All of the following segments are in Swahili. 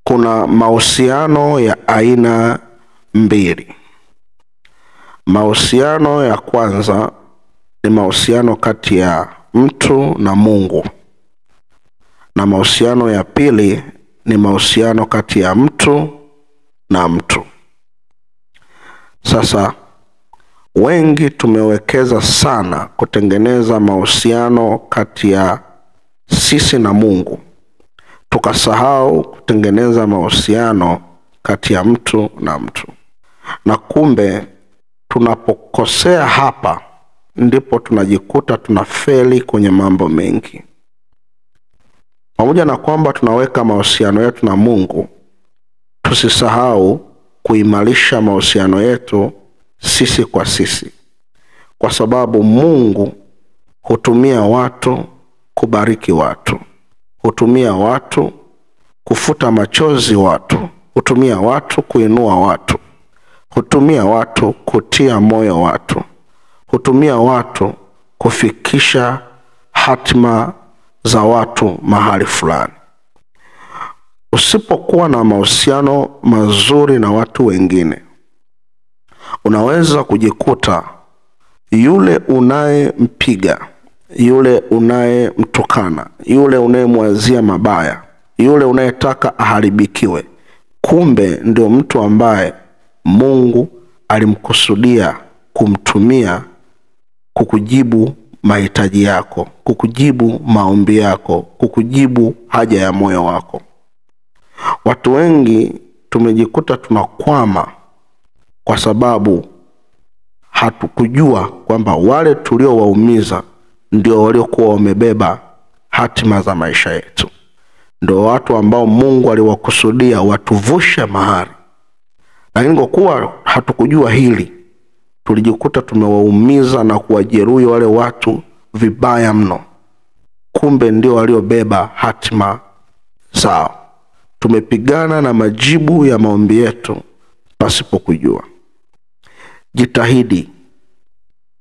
Kuna mahusiano ya aina mbili. Mahusiano ya kwanza ni mahusiano kati ya mtu na Mungu, na mahusiano ya pili ni mahusiano kati ya mtu na mtu. Sasa wengi tumewekeza sana kutengeneza mahusiano kati ya sisi na Mungu, tukasahau kutengeneza mahusiano kati ya mtu na mtu. Na kumbe tunapokosea hapa ndipo tunajikuta tunafeli kwenye mambo mengi. Pamoja na kwamba tunaweka mahusiano yetu na Mungu, tusisahau kuimarisha mahusiano yetu sisi kwa sisi, kwa sababu Mungu hutumia watu kubariki watu, hutumia watu kufuta machozi watu, hutumia watu kuinua watu, hutumia watu kutia moyo watu, hutumia watu kufikisha hatima za watu mahali fulani. Usipokuwa na mahusiano mazuri na watu wengine, unaweza kujikuta yule unayempiga, yule unayemtukana, yule unayemwazia mabaya, yule unayetaka aharibikiwe, kumbe ndio mtu ambaye Mungu alimkusudia kumtumia kukujibu mahitaji yako, kukujibu maombi yako, kukujibu haja ya moyo wako. Watu wengi tumejikuta tunakwama kwa sababu hatukujua kwamba wale tuliowaumiza ndio waliokuwa wamebeba hatima za maisha yetu. Ndio watu ambao Mungu aliwakusudia watuvushe mahali. Lakini kwa kuwa hatukujua hili, tulijikuta tumewaumiza na kuwajeruhi wale watu vibaya mno. Kumbe ndio waliobeba hatima zao. Tumepigana na majibu ya maombi yetu pasipo kujua. Jitahidi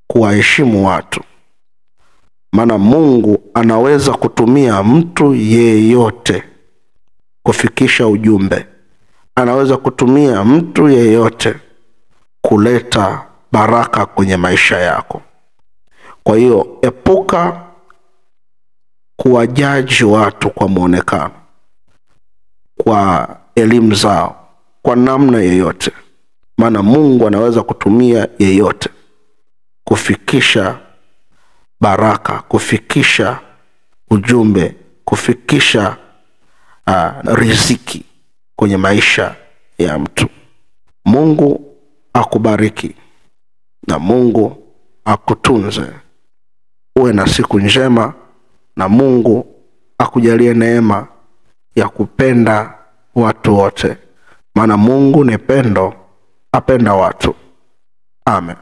kuwaheshimu watu, maana Mungu anaweza kutumia mtu yeyote kufikisha ujumbe. Anaweza kutumia mtu yeyote kuleta baraka kwenye maisha yako. Kwa hiyo epuka kuwajaji watu kwa muonekano, kwa elimu zao, kwa namna yeyote. Maana Mungu anaweza kutumia yeyote kufikisha baraka, kufikisha ujumbe, kufikisha riziki kwenye maisha ya mtu. Mungu akubariki na Mungu akutunze. Uwe na siku njema na Mungu akujalie neema ya kupenda watu wote. Maana Mungu ni pendo, apenda watu. Amen.